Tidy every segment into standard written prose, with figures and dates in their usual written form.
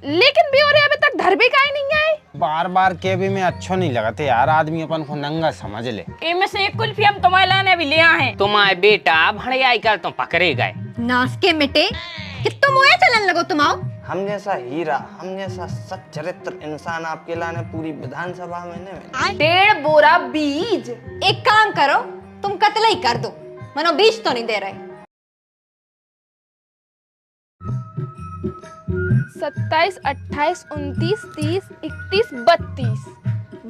लेकिन ब्योरे अभी तक घर भी काहे नहीं आए। बार बार के भी में अच्छो नहीं लगते यार, आदमी अपन को नंगा समझ ले। इनमें से एक कुल्फी हम तुम्हारे लाने भी ले आए हैं। तुम्हारे बेटा भड़िया कर तुम पकड़े गए। नास के मिटे कि तुम ओए चलन लगो तुम आओ। हम जैसा हीरा, हम जैसा सच्चरित्र इंसान आपके लाने पूरी विधानसभा में नहीं। 1.5 बोरा बीज। एक काम करो, तुम कतला ही कर दो, मनो बीज तो नहीं दे रहे। 27, 28, 29, 30, 31,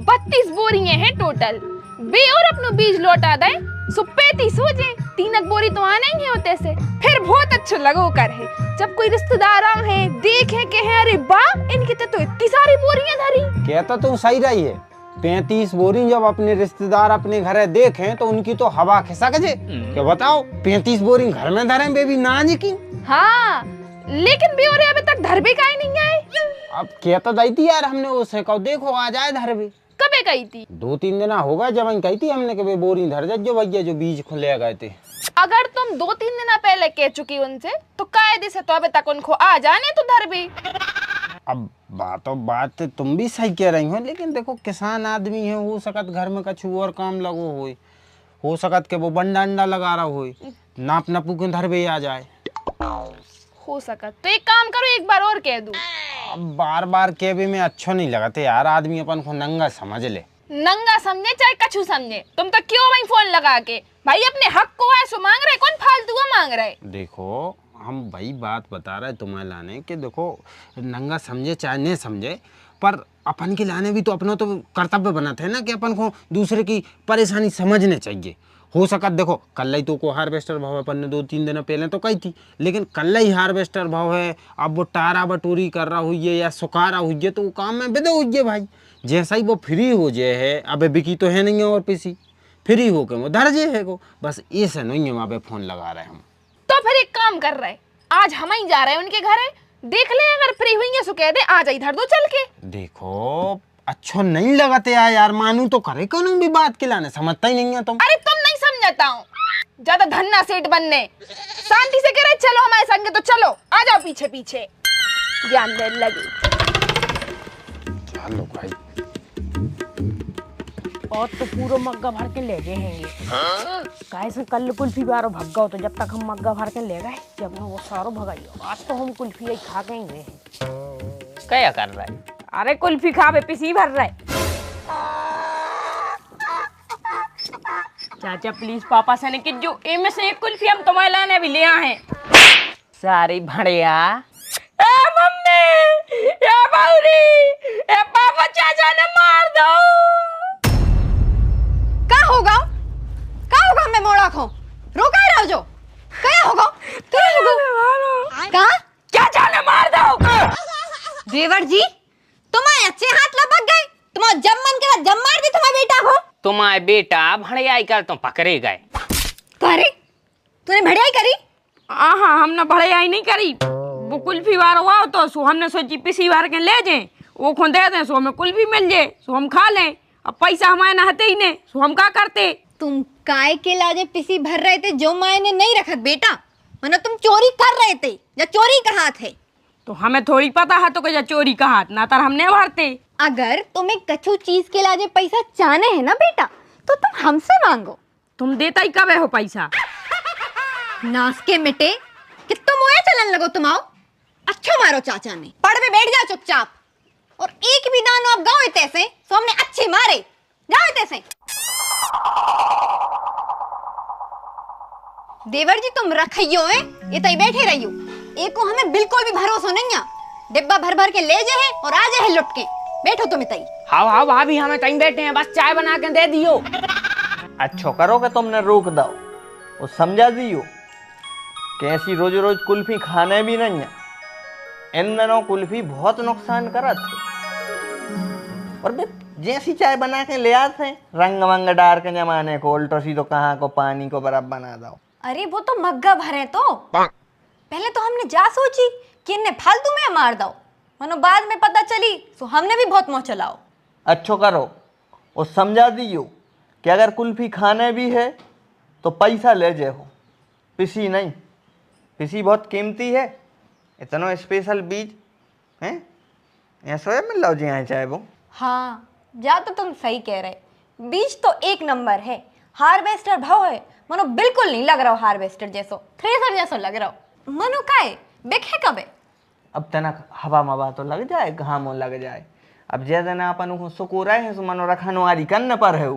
32 बोरियां हैं टोटल। बे और अपनो बीज लौटा दे सो 35 हो जाए। 3 बोरी तो आना ही है होते से। फिर बहुत अच्छा लगो कर है जब कोई रिश्तेदार है देखे के है अरे वाह इनकी तो इतनी सारी बोरियां धरी। कहता तो सही रही है, 35 बोरी जब अपने रिश्तेदार अपने घर देखें तो उनकी तो हवा खिसक जे। क्या बताओ 35 बोरी घर में धरे बेबी नाज की। हाँ लेकिन ब्योरे अभी तक धर भी काहे नहीं आए। अब कहता दी थी यार हमने उसे कहो देखो आ जाए धर भी। कबे कही थी? 2-3 दिन होगा जब कही थी हमने कि बोरी धर जा जो भैया जो बीज खुले गए थे। अगर तुम 2-3 दिन पहले कह चुकी उनसे तो कायदे से तो अभी तक उनको आ जाने तो धर भी। अब बात तुम भी सही कह रही हो, लेकिन देखो किसान आदमी है, हो सकत घर में कछु और काम लगो हो सकत के वो बंडा अंडा लगा रहा हो नाप नपू के धर भी आ जाए। हो सकत तो एक काम करो एक बार और कह दूं। अब बार बार के भी में अच्छो नहीं लगते यार, आदमी अपन को नंगा समझ ले। नंगा समझे चाहे कछु समझे, तुम तो क्यों वही फोन लगा के भाई अपने हक को है सो मांग रहे, कौन फालतू को मांग रहे। देखो हम भाई बात बता रहे तुम्हें लाने कि देखो नंगा समझे चाहे नहीं समझे, पर अपन के लाने भी तो अपना तो कर्तव्य बनाते हैं ना कि अपन को दूसरे की परेशानी समझने चाहिए। हो सकत देखो कल ही तो को हार्वेस्टर भाव अपन ने 2-3 दिन पहले तो कही थी, लेकिन कल ही हार्वेस्टर भाव है। अब वो टारा बटोरी कर रहा हुई है या सुखा रहा हुई है तो वो काम में बिदे हुई है भाई। जैसा ही वो फ्री हो जाए है, अबे बिकी तो है नहीं है और पीसी फ्री हो के वो दर्जे है को, बस ऐसे नहीं है वहाँ पे फोन लगा रहे हम। तो फिर एक काम कर रहे, आज हम ही जा रहे हैं उनके घर, देख ले अगर फ्री हुई है सो कह दे आ जा इधर दो चल के। देखो अच्छो नहीं लगाते यार, मानू तो करे कौन भी बात के लाने, समझता ही नहीं है तुम। अरे तुम नहीं समझता हूँ, ज्यादा धन्ना सेठ बनने, शांति से कह रहे चलो हमारे संग तो चलो, आ जाओ पीछे पीछे ज्ञान देने लगे। चलो भाई और तो पूरा मग्गा भर के ले गए हैं ये। कैसे कल कुल्फी बारो भग गओ तो जब तक हम मग्गा भर के ले गए जब वो सारो भगाइयो, आज तो हम कुल्फी खा के ही गए हैं। क्या कर रहा है? अरे कुल्फी खा बे पिसी भर रहा है। चाचा प्लीज पापा से नहीं कि जो इनमें से एक कुल्फी हम तुम्हारे लाने भी ले आए हैं। सारी भड़िया ए मम्मी ए बाउरी ए पापा चाचा ने मार दो। क्या होगा मैं मोड़ा खो रोका रहो जो क्या होगा कहा चाचा ने मार दो। देवर जी तुम्हारे अच्छे हाथ लपक गए, तुम्हारा जब मन करा जब मार दी तुम्हारे बेटा को। तुम्हारे बेटा भड़ियाई कर तुम पकड़े गए। करे तूने भड़ियाई करी? हाँ हमने भड़ियाई नहीं करी, वो कुल्फी बार हुआ तो सो हमने सोची पिसी बार के ले जाए वो खुद दे दें सो हमें कुल्फी मिल जाए सो हम खा लें। अब पैसा हमारे नहाते ही नहीं सो हम क्या करते। तुम काय के लाजे पिसी भर रहे थे जो माए ने नहीं रखत बेटा, मनो तुम चोरी कर रहे थे या चोरी का हाथ है? तो हमें थोड़ी पता है तो क्या चोरी का हाथ ना तर हमने भरते। अगर तुम्हें कछु चीज के लाजे पैसा चाहने है ना बेटा तो तुम हमसे मांगो। तुम देता ही कब हो पैसा? नास के मिटे कि तुम ओए चलन लगो तुम आओ। अच्छा मारो चाचा ने, पड़ में बैठ जाओ चुपचाप, और एक भी दानो आप गाओ तैसे तो हमने अच्छे मारे जाओ तैसे। देवर जी तुम रखियो है ये तई बैठे रहियो, एक को हमें बिल्कुल भी भरोसा नहीं है। डिब्बा भर भर के ले जाए और आ जाए लुट के, बैठो तुम तई। हाँ भाभी हमें कहीं बैठे हैं, बस चाय बना के दे दियो। अच्छो करो कि तुमने रोक दो और समझा दियो कैसी रोज रोज कुल्फी खाने भी नहीं है। इन दिनों कुल्फी बहुत नुकसान करत है, और जैसी चाय बना के ले आते हैं रंग वंग डार के जमाने को उल्टो सीधो कहाँ को पानी को बर्फ बना दो। अरे वो तो मग्गा भरे तो पहले तो हमने जा सोची कि इन्हें फालतू में मार दो, मनो बाद में पता चली तो हमने भी बहुत मोह चलाओ। अच्छो करो और समझा दियो कि अगर कुल्फी खाने भी है तो पैसा ले जाओ, पिसी नहीं। पिसी बहुत कीमती है, इतना स्पेशल बीज हैं यहाँ सोया मिल लो जी यहाँ चाहे वो। हाँ जा तो तुम सही कह रहे, बीज तो एक नंबर है, हार्वेस्टर भाव है, मनो बिल्कुल नहीं लग रहा हो हार्वेस्टर जैसो, थ्रेसर जैसो लग रहा हो। मनो का है बेखे कब है? अब तनक हवा मवा तो लग जाए, घामो लग जाए। अब ज्यादा ना अपन को सुकू रहे हैं, सो मनो रखनो आरी करने पर है।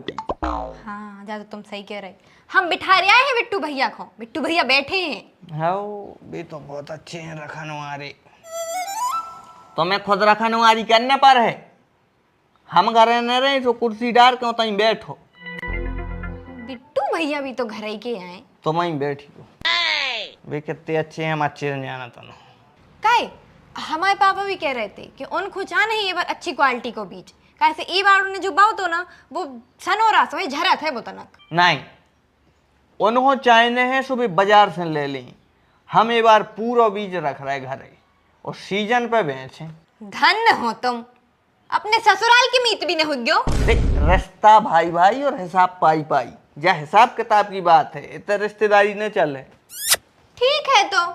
हाँ जा तो तुम सही कह रहे, हम बिठा रहे हैं बिट्टू भैया को, बिट्टू भैया बैठे हैं। हाँ भी तो बहुत अच्छे हैं रखनो आरी, तो मैं खुद रखनो आरी करने पर है। हम घर न रहे तो कुर्सी डाल के तहीं बैठो। बिट्टू भैया भी तो घर ही के आए, तो वहीं बैठी हो। वे कितने अच्छे हैं, हम अच्छे नहीं जाना तनो। काहे हमारे पापा भी कह रहे थे कि उनको चाहना है ये बार अच्छी क्वालिटी को बीज, कैसे ये बार उन्हें जो बाव तो ना वो सनोरा सो झरा थे वो तनक नहीं, उन्हों चाहने हैं सुबह बाजार से ले लें। हम ये बार पूरा बीज रख रहे घरे और सीजन पे बेचें। धन्य हो तुम, अपने ससुराल की मीत भी न हो गयो। देख रिश्ता भाई भाई और हिसाब पाई पाई, या हिसाब किताब की बात है, इतने रिश्तेदारी न चले। ठीक है तो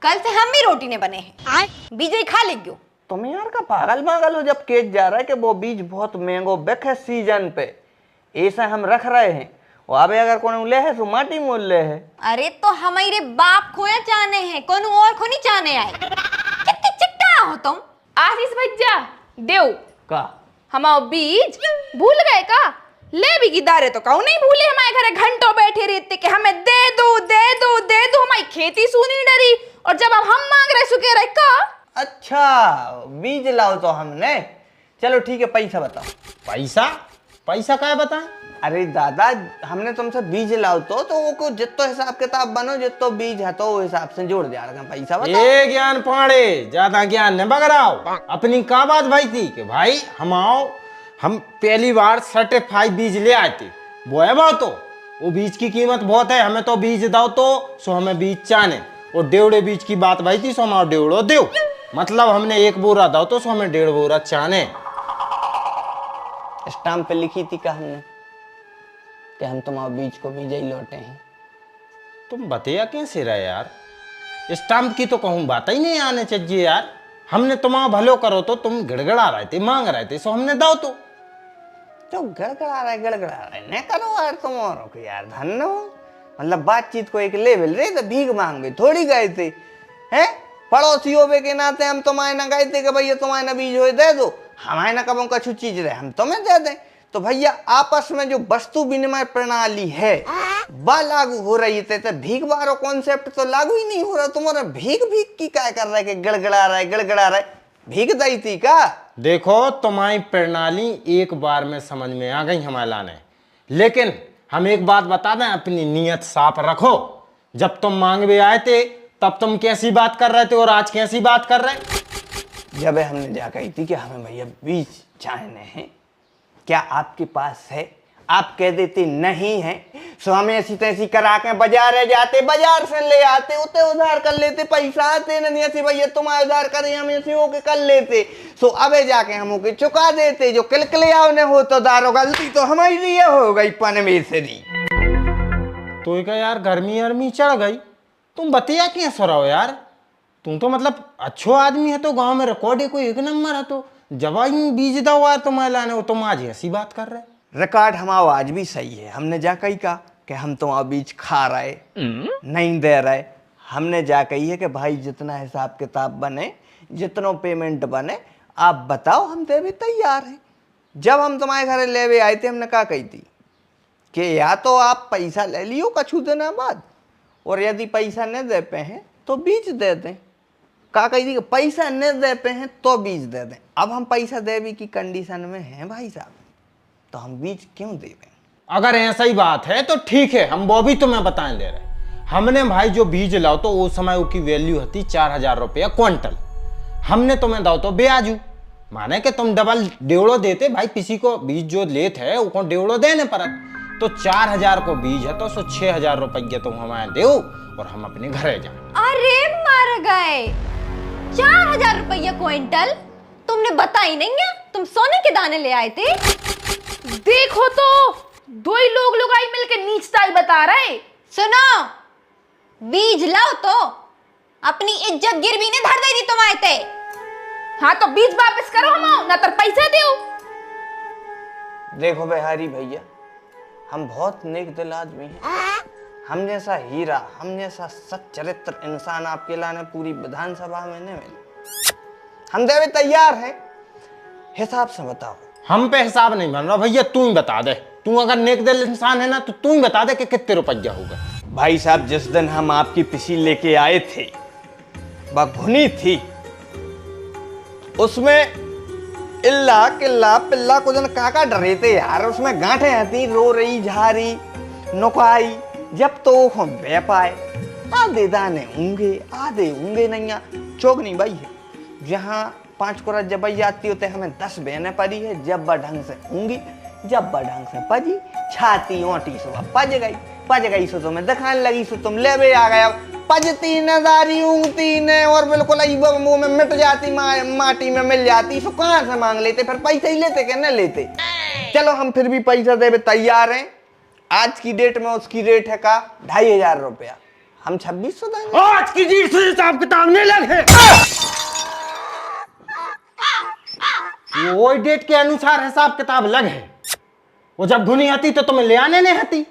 कल से हम भी रोटी ने बने हैं, बीज ही खा ले गयो। तुम यार का पागल पागल हो, जब केस जा रहा है कि वो बीज बहुत महंगो बिक है सीजन पे, ऐसा हम रख रहे हैं। और अबे अगर कौन ले है तो माटी मोल ले है। अरे तो हमारे बाप खोया चाहने हैं, कौन और को नहीं चाहने आए। कितने चिट्टा हो तुम। आशीष भैया देव का हमारा बीज भूल गए का? ले भी गिदारे तो कहूँ नहीं भूले, हमारे घर घंटों बैठे रहते कि हमें दे दो दे दो दे दो, हमारी खेती सुनी डरी। और जब अब हम मांग रहे सुके रहे का। अच्छा बीज लाओ तो हमने, चलो ठीक है पैसा बताओ। पैसा पैसा क्या बताएं? अरे दादा हमने तुमसे बीज लाओ तो वो को जितो हिसाब किताब बनो, जितो बीज है तो वो हिसाब से जोड़ दिया पैसा बताओ। ये ज्ञान पाड़े ज्यादा ज्ञान न बगड़ाओ। अपनी का बात भाई थी कि भाई हम आओ, हम पहली बार सर्टिफाइड बीज ले आए थे, वो है बात। तो वो बीज की कीमत बहुत है, हमें तो बीज दो तो सो हमें बीज चाने। और डेवड़े बीज की बात भाई थी, सो हमारा डेवड़ो दो, मतलब हमने एक बोरा दो तो सो हमें 1.5 बोरा चाने। स्टाम्प पे लिखी थी का हमने कि हम तुम्हारे बीज को बीज ही लौटे हैं। तुम बताया कैसे रहे यार? स्टाम्प की तो कहूँ बात ही नहीं आने चाहिए यार। हमने तुम्हारा भलो करो तो तुम गिड़गड़ा रहे थे, मांग रहे थे, सो हमने दो तो गड़गड़ा रहे न करो यार तुम और को यार, धन्य हो। मतलब बातचीत को एक लेवल रहे तो भीख मांगे थोड़ी गए थे हैं। पड़ोसियों के नाते हम तुम्हारे ना गए थे कि भैया तुम्हारे ना बीज हो दे दो, हमारे ना कबों कछु चीज रहे हम तुम्हें दे दें। तो भैया आपस में जो वस्तु विनिमय प्रणाली है वह लागू हो रही है, तो भीख बारो कॉन्सेप्ट तो लागू ही नहीं हो रहा। तुम्हारा भीख भीख की क्या कर रहा है कि गड़गड़ा रहा है, भीख दी थी का? देखो तुम्हारी प्रणाली एक बार में समझ में आ गई हमारे लाने, लेकिन हम एक बात बता दें, अपनी नीयत साफ रखो। जब तुम मांगवे आए थे तब तुम कैसी बात कर रहे थे और आज कैसी बात कर रहे? जब हमने जा कही थी कि हमें भैया बीज चाहने हैं, क्या आपके पास है? आप कह देते नहीं है, सो हमें ऐसी तैसी करा के बाजार जाते, बाजार से ले आते, उते उधार कर लेते, पैसा आते नहीं ऐसे भैया तुम्हारे उधार करे, हम ऐसे होके कर लेते। सो अबे जाके हम होके चुका देते, जो किलकिलिया ने हो तो दारो गलती तो हमारी लिए हो गई पनमेसरी। तो क्या यार गर्मी अर्मी चढ़ गई, तुम बतिया क्यों सो रहो यार? तुम तो मतलब अच्छो आदमी है, तो गांव में रिकॉर्ड है कोई एक नंबर है, तो जवाई बीज दो यार तुम्हारे लाने, वो तुम आज ऐसी बात कर रहे। रिकॉर्ड हमारा आज भी सही है। हमने जा कही का कि हम तुम्हारा बीज खा रहे नहीं दे रहे। हमने जा कही है कि भाई जितना हिसाब किताब बने, जितनो पेमेंट बने आप बताओ, हम दे भी तैयार हैं। जब हम तुम्हारे घर ले आए थे हमने कहा कही थी कि या तो आप पैसा ले लियो कछु दिनों बाद, और यदि पैसा नहीं दे पे हैं तो बीज दे दें। का कही थी कि पैसा नहीं दे पे हैं तो बीज दे दें। अब हम पैसा देवी की कंडीशन में हैं भाई साहब, तो हम बीज क्यों देवें? अगर ऐसा ही बात है तो ठीक है, हम वो भी तुम्हें बताएं दे रहे। हमने भाई जो बीज लाओ तो उस समय उसकी वैल्यू होती 4000 रुपया क्विंटल। हमने तुम्हें दो तो ब्याजू, माने कि तुम डबल 1.5 देते भाई, किसी को बीज जो लेते है उसको 1.5 देने पड़त। तो 4000 को बीज है तो 6000 रुपया तुम हमारे दो और हम अपने घरे जाए। अरे मर गए, 4000 रुपया क्विंटल? तुमने बताई नहीं है, तुम सोने के दाने ले आए थे। देखो तो दो ही लोग लुगाई मिलके नीचताई बता रहे। सुनो, बीज लाओ तो अपनी इज्जत गिरवी ने धर दे दी तुम्हारे ते। हाँ तो बीज वापस करो हम ना तो पैसा दो। देखो बिहारी भैया, हम बहुत नेक दिल आदमी हैं। हम जैसा हीरा, हम जैसा सच्चरित्र इंसान आपके लाने पूरी विधानसभा में नहीं मिले। हम देवे तैयार हैं, हिसाब से बताओ। हम पे हिसाब नहीं बन रहा भैया, तू ही बता दे। तू अगर नेक दिल इंसान है ना तो तू ही बता दे कि कितने रुपया होगा। भाई साहब, जिस दिन हम आपकी पिसी लेके आए थे वह घुनी थी, उसमें इल्ला किल्ला पिल्ला को जन काका डरे थे यार। उसमें गांठें आती, रो रही, झारी, नुकाई। जब तो हम बह पाए, आधे दाने होंगे नहीं। चौक नहीं भाई है, जहाँ 5 कोरा जब आती होते हमें 10 बहने पड़ी है। जब वह ढंग से होंगी, जब वह ढंग से पजी, छाती ओटी सो पज गई सो तुम्हें दिखाने लगी सो तुम ले आ गया। पजती नजारी ऊँगती ने और बिल्कुल मुंह में मिट जाती, माटी में मिल जाती। सो कहाँ से मांग लेते, फिर पैसे ही लेते कि न लेते। चलो हम फिर भी पैसा देवे तैयार हैं। आज की डेट में उसकी रेट है का 2500 रुपया। हम 2600 देंगे। आज की डेट से हिसाब किताब नहीं लगे, वो डेट के अनुसार हिसाब किताब लग है। वो जब घुनी आती तो तुम्हें ले आने नहीं आती।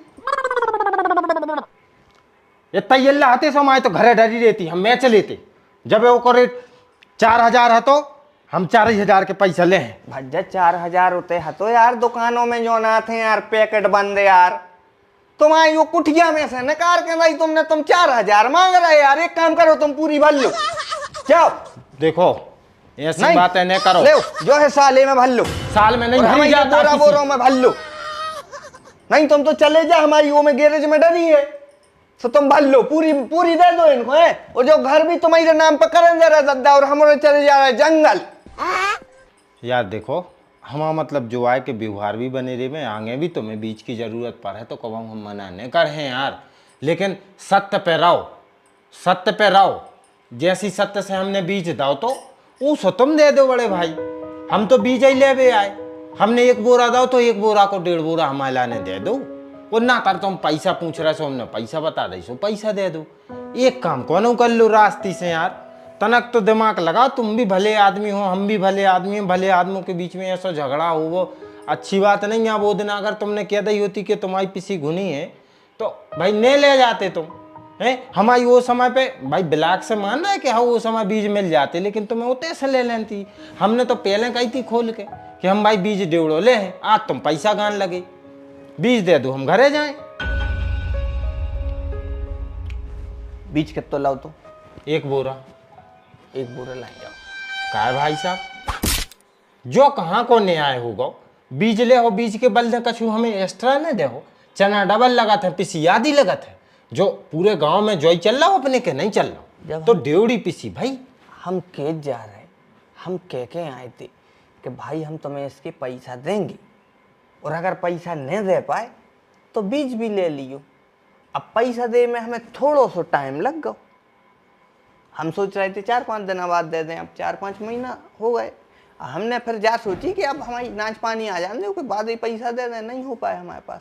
इतना ये आते सो माए तो घरे डरी रहती, हम मैच लेते। जब वो रेट 4000 है तो हम 4000 के पैसा ले हैं। भज्जा 4000 होते हैं तो यार दुकानों में जो ना थे यार, पैकेट बंद यार। तुम्हारी वो कुटिया में से नकार के भाई तुम 4000 मांग रहे यार। एक काम करो, तुम पूरी भर लो। जाओ देखो ऐसी बात है, नहीं करो। ले जो है साले में भर लो। साल में नहीं भरी जाता, बोरा बोरों में भर लो। नहीं तुम तो चले जा, हमारी वो में गैरेज में डरी है तो तुम भर लो, पूरी दे दो इनको है। और जो घर भी तुम्हारे नाम पर करें जरा दद्दा, और हमारे चले जा रहे जंगल। यार देखो, हमारा मतलब जो आए के व्यवहार भी बने रहे में, आगे भी तुम्हें बीच की जरूरत पर है तो कब हम मना नहीं कर हैं यार। लेकिन सत्य पे रहो। जैसी सत्य से हमने बीज दाओ तो उस तुम दे दो बड़े भाई। हम तो बीज ही ले आए, हमने 1 बोरा दाओ तो 1 बोरा को 1.5 बोरा हमारे लाने दे दो। वो ना कर तुम पैसा पूछ रहे सो, हमने पैसा बता दे सो पैसा दे दो। एक काम कौन कर लो रास्ते से यार, तनक तो दिमाग लगाओ। तुम भी भले आदमी हो, हम भी भले आदमी हैं। भले आदमियों के बीच में ऐसा झगड़ा हो वो अच्छी बात नहीं है। वो दिन अगर तुमने कह दी होती कि तुम्हारी पिसी घुनी है तो भाई नहीं ले जाते तुम हैं। हमारी वो समय पे भाई ब्लैक से मान रहा है कि हाँ वो समय बीज मिल जाते, लेकिन तुम्हें उतने से ले लेती। हमने तो पहले कही थी खोल के कि हम भाई बीज 1.5 ले हैं। आज तुम पैसा गान लगे, बीज दे दो हम घरे जाएं। बीज कितना लाओ तो? 1 बोरा। 1 बोरा लाई जाओ। काय भाई साहब, जो कहाँ को न्याय होगा, बीज ले हो, बीज के बल कछु हमें एक्स्ट्रा न दे हो। चना डबल लगा था, पिसी आदि लगा था। जो पूरे गांव में जोई चल रहा हो, अपने के नहीं चल रहा तो 1.5 पिसी भाई। हम खेत जा रहे, हम कह के आए थे कि भाई हम तुम्हें इसके पैसा देंगे, और अगर पैसा नहीं दे पाए तो बीज भी ले लियो। अब पैसा दे में हमें थोड़ा सा टाइम लग गया। हम सोच रहे थे 4-5 दिन बाद दे दें, अब 4-5 महीना हो गए। हमने फिर जा सोची कि अब हमारी नाच पानी आ जाने के बाद ही पैसा दे दें, नहीं हो पाए हमारे पास।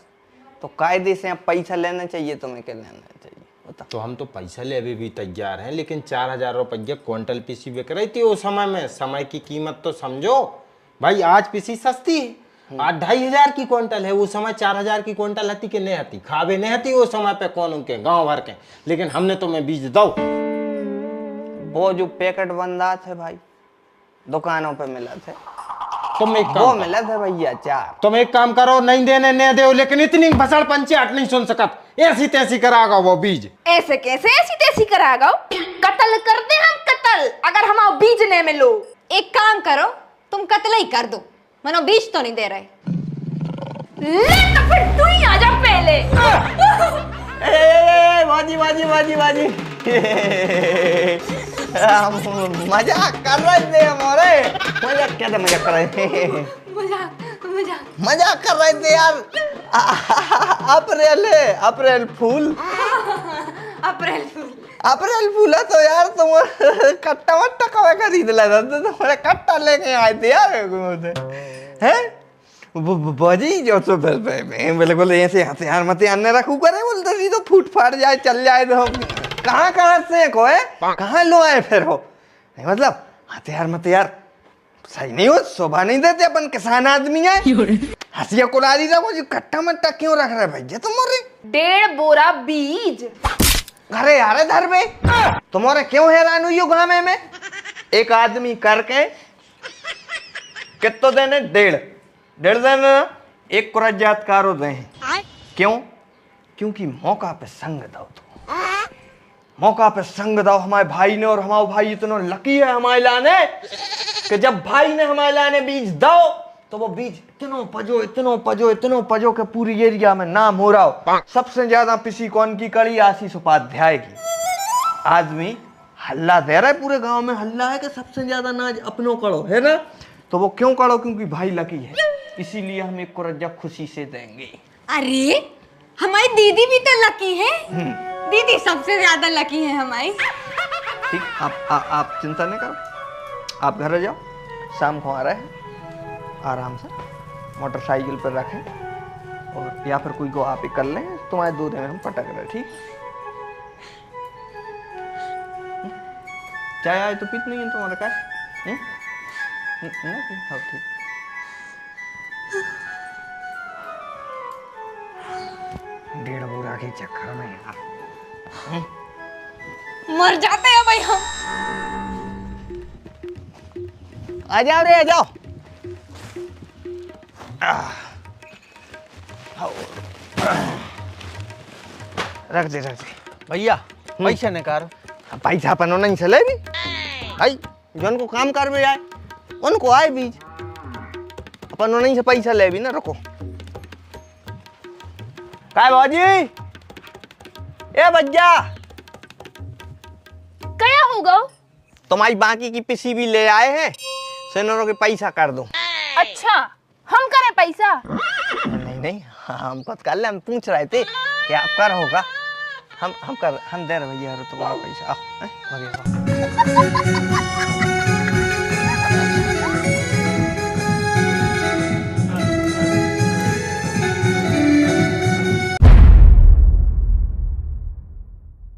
तो कायदे से अब पैसा लेना चाहिए, तुम्हें क्या लेना चाहिए बता। तो हम तो पैसा ले भी तैयार हैं, लेकिन 4000 रुपये क्विंटल पीसी बिक रही थी उस समय में। समय की कीमत तो समझो भाई, आज पीसी सस्ती है। आज 2500 की क्विंटल है, वो समय 4000 की क्विंटल हती कि नहीं हती, खावे नहीं हती वो समय पे कौन उनके गांव भर के। लेकिन हमने तुम्हें बीज दो। वो जो पैकेट बंदा थे भाई, दुकानों पे मिला थे, तुम एक वो काम मिला था भैया 4। तुम एक काम करो, नहीं देने नहीं दे, लेकिन इतनी भसड़ पंचायत नहीं सुन सकत। ऐसी तैसी करागा वो बीज। ऐसे कैसे ऐसी तैसी करागा? कत्ल कर दे हम, कत्ल, अगर हम बीज नहीं मिलो। एक काम करो, तुम कत्ल ही कर दो, मनो बीज तो नहीं दे रहे। ले तो फिर तू ही आ जा पहले। बाजी बाजी बाजी बाजी मजाक कर रहे थे हमारे। मजाक क्या था, मजाक कर रहे थे, मजाक कर रहे थे यार। अप्रैल फूल अप्रैल फूल है तो यार तुम कट्टा वट्टा कब खरीद ला था, तो तुम्हारा कट्टा लेके आए थे यार हैं। बाजी जो तो बिल्कुल ऐसे हथियार मथियार ने रखू करे, बोलते सी तो फूट फाट जाए चल जाए। तो कहाँ से को है, कहाँ लो आए फिर हो, नहीं मतलब हथियार मथियार सही नहीं हो, शोभा नहीं देते, अपन किसान आदमी है। हंसिया कुलारी रहो जी, कट्टा मट्टा क्यों रख रहे भैया तुम्हारे? 1.5 बोरा बीज। घरे आ रहे धर में तुम्हारे क्यों हैरान हुई हो गाँव में? एक आदमी करके कितो देने? 1.5 देने, एक कुरजात कारो दे। क्यों? क्योंकि मौका पे संग दो, तो मौका पे संग दो हमारे भाई ने। और हमारा भाई इतना लकी है हमारे लाने कि जब भाई ने हमारे लाने बीज दो तो वो बीज इतनो पजो के पूरी एरिया में नाम हो रहा हो। सबसे ज्यादा पिसी कौन की कड़ी? आशीष उपाध्याय की। आदमी हल्ला दे रहा है, पूरे गांव में हल्ला है कि सबसे ज्यादा नाज अपनों करो, है ना? तो वो क्यों करो? क्योंकि भाई लकी है, इसीलिए हम एक कुरजा खुशी से देंगे। अरे हमारी दीदी भी तो लकी है। दीदी सबसे ज्यादा लकी है हमारी। ठीक, आप चिंता नहीं करो, आप घर जाओ, शाम को आ रहे हैं, आराम से मोटरसाइकिल पर रखें और या फिर कोई को आप ही कर लें, तुम्हारे 2 दिन हम पटक रहे। ठीक, चाय आए तो पीत नहीं है तुम्हारा का? हाँ ठीक। डेढ़ बोरा के चक्कर में यार मर जाते हैं भाई हम। आ जाओ रे, आ जाओ। रख दे भैया पैसा निकाल। पैसा अपन नहीं चले भी भाई, जौन को काम कर में आए उनको आए बीज, अपन नहीं से पैसा ले भी ना। रखो काय बाजी, ए भैया क्या होगा? तुम्हारी बाकी की पिसी भी ले आए हैं, सेनरों के पैसा कर दो। अच्छा, हम करें पैसा? नहीं हम पत कर ले, हम पूछ रहे थे कि आप कर होगा। हम दे रहे भैया तुम्हारा पैसा। आओ,